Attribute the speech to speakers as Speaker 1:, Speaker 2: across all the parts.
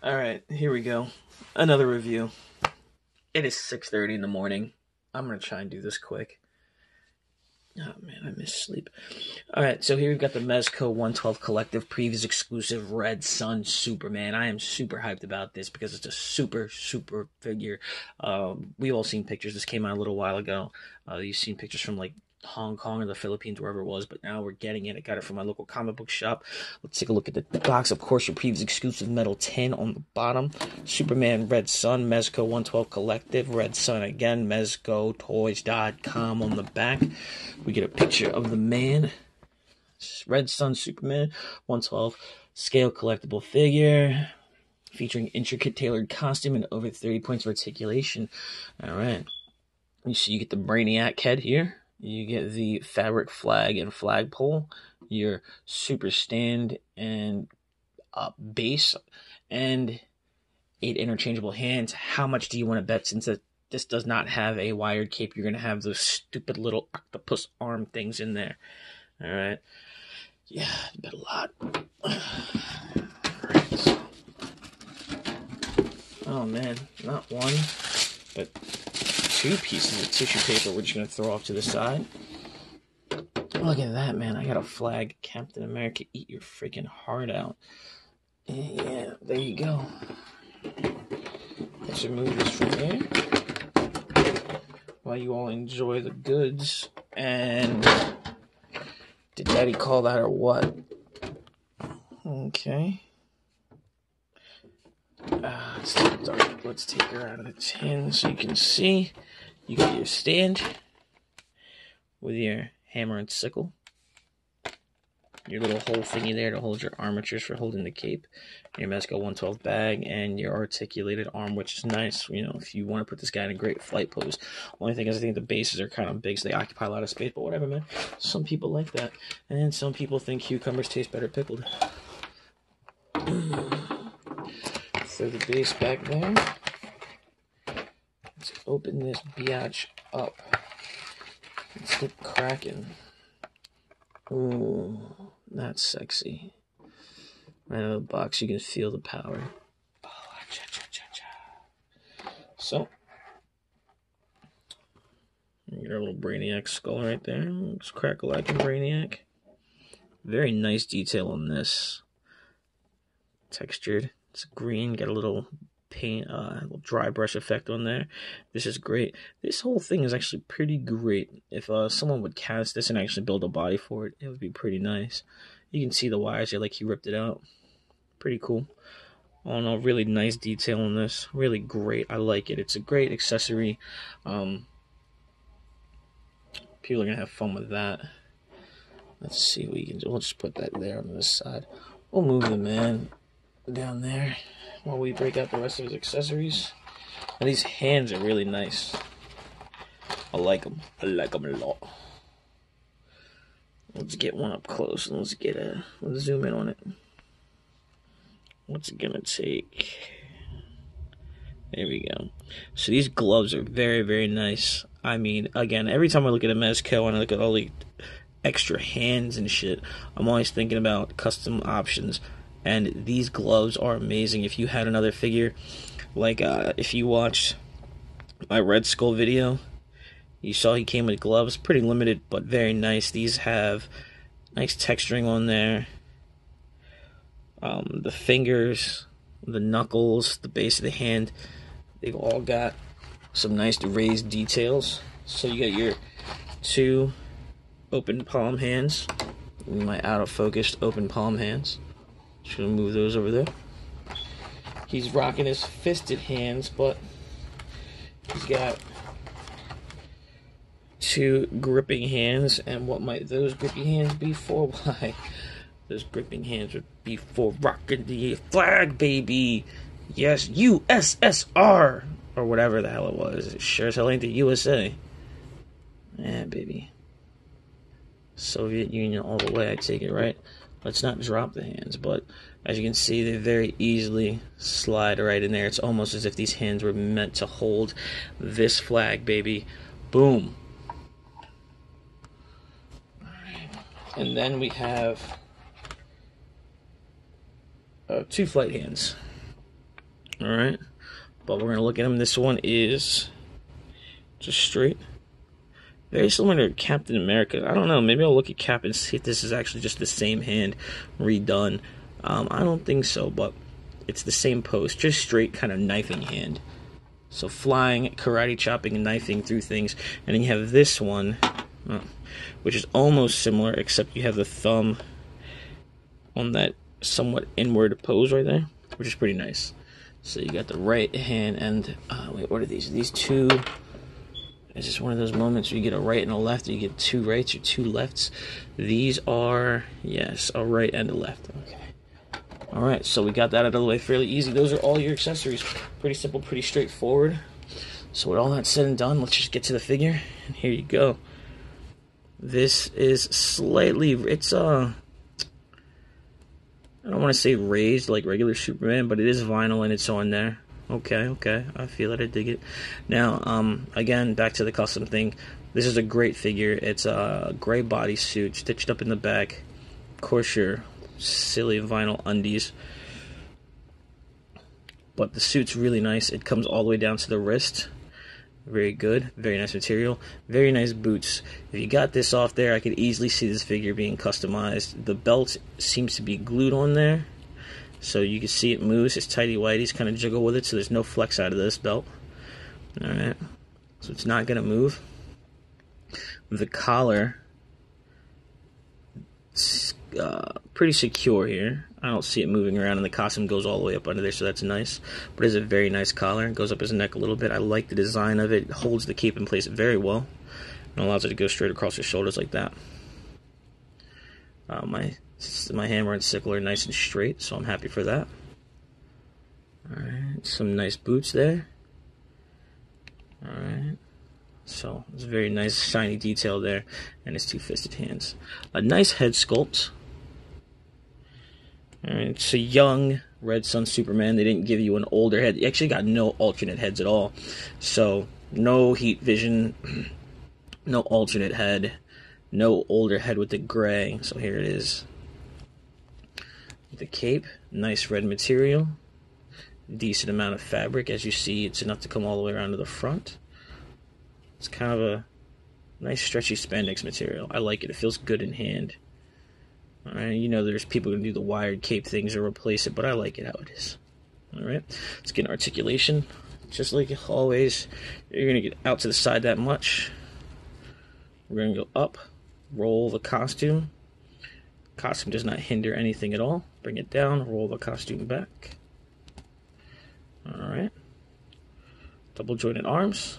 Speaker 1: Alright, here we go. Another review. It is 6:30 in the morning. I'm going to try and do this quick. Oh man, I miss sleep. Alright, so here we've got the Mezco 112 Collective Previews Exclusive Red Sun Superman. I am super hyped about this because it's a super figure. We've all seen pictures. This came out a little while ago. You've seen pictures from like Hong Kong or the Philippines, wherever it was, but now we're getting it. I got it from my local comic book shop. Let's take a look at the box. Of course, your Previews exclusive metal tin on the bottom. Superman Red Sun, Mezco 112 Collective, Red Sun again, MezcoToys.com on the back. We get a picture of the man, Red Sun Superman 112 scale collectible figure, featuring intricate tailored costume and over 30 points of articulation. Alright. You see you get the Brainiac head here. You get the fabric flag and flagpole, your super stand and base, and 8 interchangeable hands. How much do you want to bet, since this does not have a wired cape, you're going to have those stupid little octopus arm things in there. Alright. Yeah, you bet a lot. Alright, so. Oh man, not one, but 2 pieces of tissue paper we're just going to throw off to the side. Look at that, man. I got a flag. Captain America, eat your freaking heart out. Yeah, there you go. Let's remove this from here while you all enjoy the goods. And did Daddy call that or what? Okay. Let's take her out of the tin so you can see. You got your stand with your hammer and sickle. Your little hole thingy there to hold your armatures for holding the cape. Your Mezco 112 bag and your articulated arm, which is nice, you know, if you want to put this guy in a great flight pose. Only thing is, I think the bases are kind of big, so they occupy a lot of space, but whatever, man. Some people like that. And some people think cucumbers taste better pickled. Throw the base back there. Let's open this biatch up. Let's get cracking. Ooh, that's sexy. Right out of the box, you can feel the power. Oh, cha cha cha cha. So, you get our little Brainiac skull right there. Looks crack-a-lack and Brainiac. Very nice detail on this. Textured. It's green. Got a little paint, a little dry brush effect on there. This is great. This whole thing is actually pretty great. If someone would cast this and actually build a body for it, it would be pretty nice. You can see the wires here, like he ripped it out. Pretty cool. All in all, really nice detail on this. Really great. I like it. It's a great accessory. People are gonna have fun with that. Let's see what we can do. We'll just put that there on this side. We'll move the man down there while we break out the rest of his accessories. And these hands are really nice. I like them. I like them a lot. Let's get one up close and let's zoom in on it. What's it gonna take? There we go. So these gloves are very nice. I mean, again, every time I look at a Mezco and I look at all the extra hands and shit, I'm always thinking about custom options. And these gloves are amazing. If you had another figure, like if you watched my Red Skull video, you saw he came with gloves. Pretty limited, but very nice. These have nice texturing on there. The fingers, the knuckles, the base of the hand, they've all got some nice raised details. So you got your 2 open palm hands. My out of focused open palm hands. Just gonna move those over there. He's rocking his fisted hands, but he's got 2 gripping hands. And what might those gripping hands be for? Why, those gripping hands would be for rocking the flag, baby. Yes, USSR, or whatever the hell it was. It sure as hell ain't the USA. Yeah, baby. Soviet Union all the way, I take it, right? Let's not drop the hands, but as you can see, they very easily slide right in there. It's almost as if these hands were meant to hold this flag, baby. Boom. Alright. And then we have 2 flight hands. All right, but we're gonna look at him. This one is just straight. Very similar to Captain America. I don't know. Maybe I'll look at Cap and see if this is actually just the same hand redone. I don't think so, but it's the same pose, just straight kind of knifing hand. So flying, karate chopping, and knifing through things. And then you have this one, which is almost similar, except you have the thumb on that somewhat inward pose right there, which is pretty nice. So you got the right hand and, wait, what are these? These two, it's just one of those moments where you get a right and a left, or you get two rights or two lefts. These are, yes, a right and a left. Okay. Alright, so we got that out of the way fairly easy. Those are all your accessories. Pretty simple, pretty straightforward. So with all that said and done, let's just get to the figure. And here you go. This is slightly, it's, I don't want to say raised like regular Superman, but it is vinyl and it's on there. Okay, I feel it, I dig it. Now, again, back to the custom thing. This is a great figure. It's a gray bodysuit stitched up in the back. Of course, your silly vinyl undies, but the suit's really nice. It comes all the way down to the wrist. Very good, very nice material, very nice boots. If you got this off there, I could easily see this figure being customized. The belt seems to be glued on there, so you can see it moves. It's tighty whities, kind of jiggle with it, so there's no flex out of this belt. Alright, so it's not gonna move. The collar, pretty secure here. I don't see it moving around, and the costume goes all the way up under there, so that's nice. But it's a very nice collar. It goes up his neck a little bit. I like the design of it. It holds the cape in place very well and allows it to go straight across your shoulders like that. My hammer and sickle are nice and straight, so I'm happy for that. Alright, some nice boots there. Alright. So, it's a very nice shiny detail there, and his two-fisted hands. A nice head sculpt. Alright, it's a young Red Sun Superman. They didn't give you an older head. You actually got no alternate heads at all. So, no heat vision, no alternate head, no older head with the gray. So here it is. The cape, nice red material, decent amount of fabric. As you see, it's enough to come all the way around to the front. It's kind of a nice stretchy spandex material. I like it. It feels good in hand. Alright, you know there's people who do the wired cape things or replace it, but I like it how it is. Alright, let's get an articulation. Just like always, you're going to get out to the side that much. We're going to go up, roll the costume. Costume does not hinder anything at all. Bring it down, roll the costume back. Alright. Double jointed arms.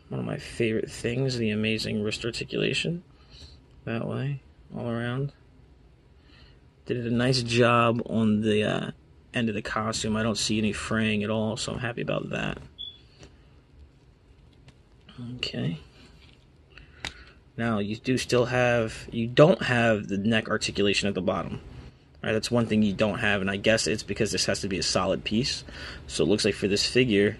Speaker 1: One of my favorite things, the amazing wrist articulation. That way, all around. Did a nice job on the end of the costume. I don't see any fraying at all, so I'm happy about that. Okay. Now, you don't have the neck articulation at the bottom. All right, that's one thing you don't have, and I guess it's because this has to be a solid piece. So it looks like for this figure,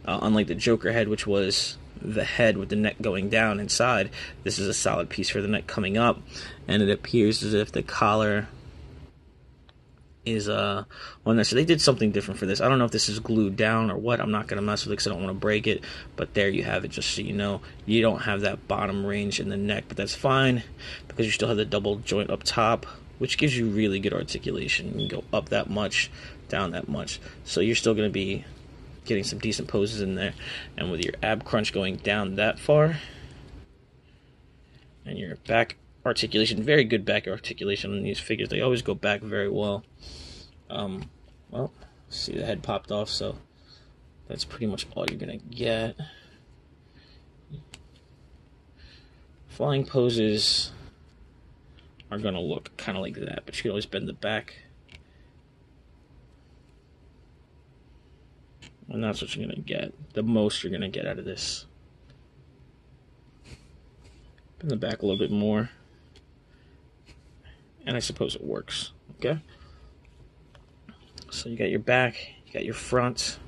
Speaker 1: unlike the Joker head, which was the head with the neck going down inside, this is a solid piece for the neck coming up, and it appears as if the collar is on there. So they did something different for this. I don't know if this is glued down or what. I'm not going to mess with it because I don't want to break it, but there you have it, just so you know. You don't have that bottom range in the neck, but that's fine because you still have the double joint up top, which gives you really good articulation. You can go up that much, down that much, so you're still going to be getting some decent poses in there. And with your ab crunch going down that far, and your back articulation, very good back articulation on these figures. They always go back very well. Well, see, the head popped off, so that's pretty much all you're gonna get. Flying poses are gonna look kind of like that, but you can always bend the back. And that's what you're going to get. The most you're going to get out of this. Bend the back a little bit more. And I suppose it works. Okay? So you got your back. You got your front.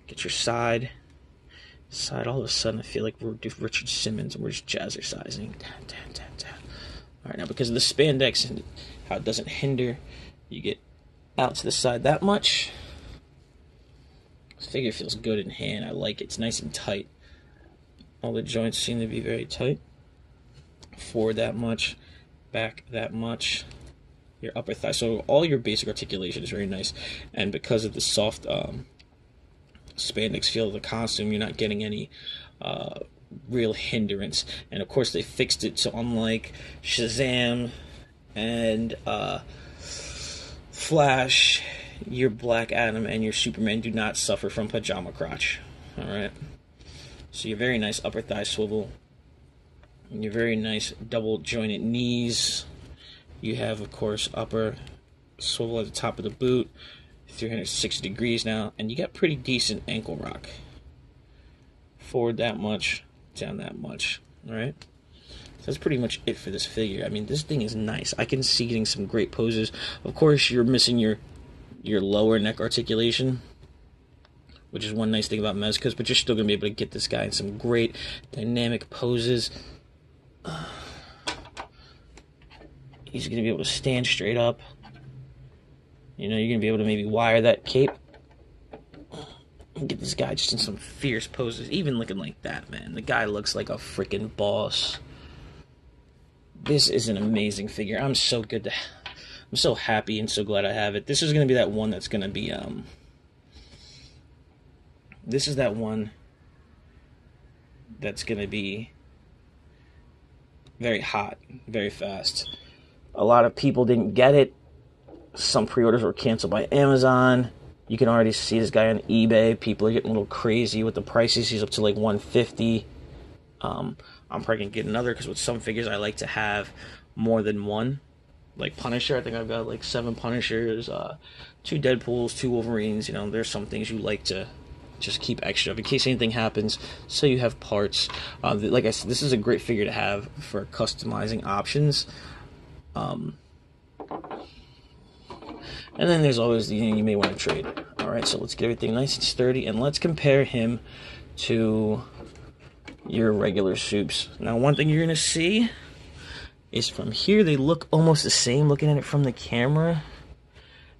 Speaker 1: Get your side. Side, all of a sudden I feel like we're Richard Simmons and we're just jazzercising. Alright, now because of the spandex and how it doesn't hinder, you get out to the side that much. This figure feels good in hand. I like it. It's nice and tight. All the joints seem to be very tight. Forward that much, back that much. Your upper thigh. So all your basic articulation is very nice. And because of the soft spandex feel of the costume, you're not getting any real hindrance. And of course they fixed it so unlike Shazam and Flash, your Black Adam and your Superman do not suffer from pajama crotch. Alright? So your very nice upper thigh swivel. And your very nice double jointed knees. You have, of course, upper swivel at the top of the boot. 360 degrees now. And you got pretty decent ankle rock. Forward that much, down that much. Alright? So that's pretty much it for this figure. I mean, this thing is nice. I can see getting some great poses. Of course, you're missing your lower neck articulation, which is one nice thing about Mezco's, but you're still going to be able to get this guy in some great dynamic poses. He's going to be able to stand straight up. You know, you're going to be able to maybe wire that cape. Get this guy just in some fierce poses. Even looking like that, man. The guy looks like a freaking boss. This is an amazing figure. I'm so happy and so glad I have it. This is going to be that one that's going to be, this is that one that's going to be very hot, very fast. A lot of people didn't get it. Some pre-orders were canceled by Amazon. You can already see this guy on eBay. People are getting a little crazy with the prices. He's up to like $150. I'm probably going to get another because with some figures I like to have more than one. Like Punisher, I think I've got like 7 Punishers, 2 Deadpools, 2 Wolverines. You know, there's some things you like to just keep extra in case anything happens, so you have parts. Like I said, this is a great figure to have for customizing options. And then there's always the you may want to trade. Alright, so let's get everything nice and sturdy, and let's compare him to your regular soups. Now, one thing you're going to see is from here, they look almost the same looking at it from the camera.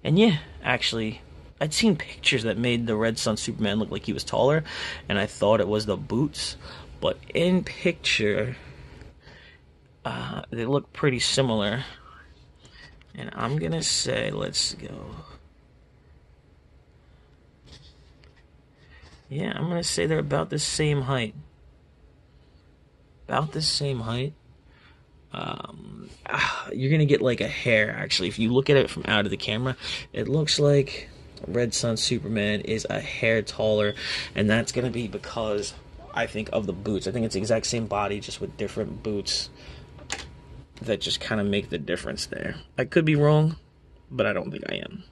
Speaker 1: And yeah, actually, I'd seen pictures that made the Red Sun Superman look like he was taller, and I thought it was the boots. But in picture, they look pretty similar. And I'm going to say, let's go. Yeah, I'm going to say they're about the same height. About the same height. You're going to get like a hair, actually. If you look at it from out of the camera, it looks like Red Sun Superman is a hair taller. And that's going to be because, I think, of the boots. I think it's the exact same body, just with different boots that just kind of make the difference there. I could be wrong, but I don't think I am.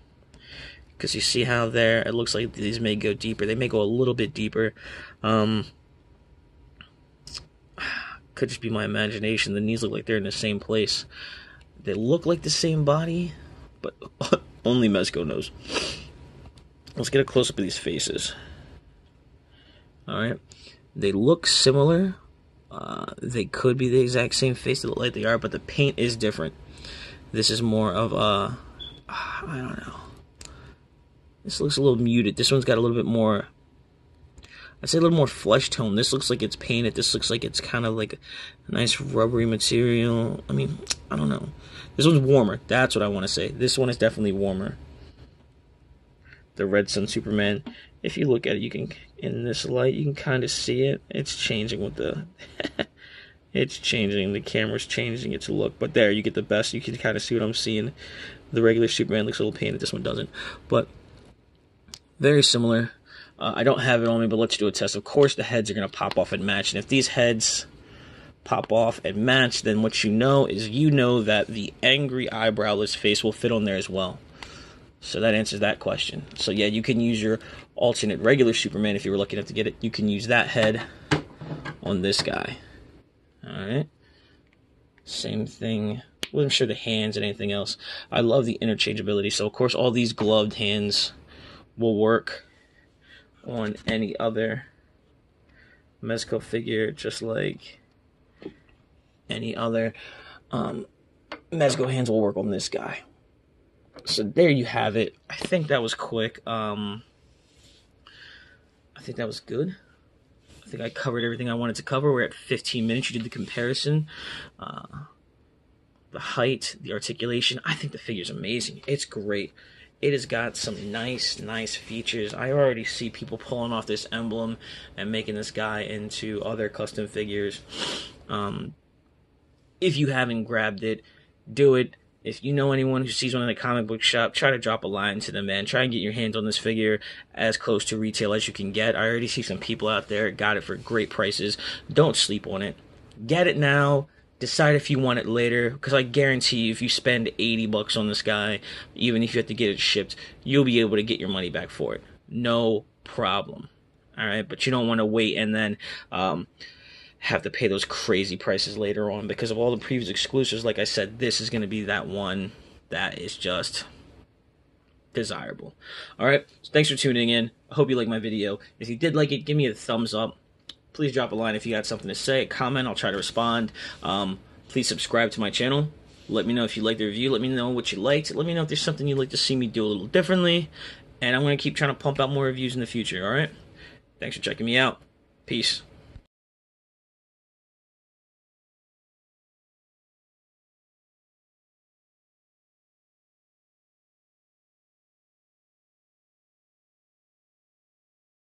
Speaker 1: Because you see how there, it looks like these may go deeper. They may go a little bit deeper. Could just be my imagination. The knees look like they're in the same place. They look like the same body, but only Mezco knows. Let's get a close-up of these faces. Alright. They look similar. They could be the exact same face that look like they are, but the paint is different. This is more of a, I don't know. This looks a little muted. This one's got a little bit more, I'd say a little more flesh tone. This looks like it's painted. This looks like it's kind of like a nice rubbery material. I mean, I don't know. This one's warmer. That's what I want to say. This one is definitely warmer. The Red Sun Superman, if you look at it, you can, in this light, you can kind of see it. It's changing with the, it's changing. The camera's changing its look. But there, you get the best. You can kind of see what I'm seeing. The regular Superman looks a little painted. This one doesn't. But very similar. I don't have it on me, but let's do a test. Of course, the heads are going to pop off and match. And if these heads pop off and match, then what you know is that the angry eyebrowless face will fit on there as well. So that answers that question. So yeah, you can use your alternate regular Superman if you were lucky enough to get it. You can use that head on this guy. Alright. Same thing. Wasn't sure the hands and anything else. I love the interchangeability. So of course all these gloved hands will work on any other Mezco figure, just like any other Mezco hands will work on this guy. So there you have it. I think that was quick. I think that was good. I think I covered everything I wanted to cover. We're at 15 minutes. You did the comparison. The height, the articulation. I think the figure's amazing. It's great. It has got some nice features. I already see people pulling off this emblem and making this guy into other custom figures. If you haven't grabbed it, do it. If you know anyone who sees one in the comic book shop, try to drop a line to them, man. Try and get your hands on this figure as close to retail as you can get. I already see some people out there got it for great prices. Don't sleep on it. Get it now. Decide if you want it later, because I guarantee you, if you spend $80 on this guy, even if you have to get it shipped, you'll be able to get your money back for it. No problem. All right, but you don't want to wait and then have to pay those crazy prices later on because of all the previous exclusives. Like I said, this is going to be that one that is just desirable. All right, so thanks for tuning in. I hope you liked my video. If you did like it, give me a thumbs up. Please drop a line if you got something to say. Comment, I'll try to respond. Please subscribe to my channel. Let me know if you liked the review. Let me know what you liked. Let me know if there's something you'd like to see me do a little differently. And I'm going to keep trying to pump out more reviews in the future, all right? Thanks for checking me out. Peace.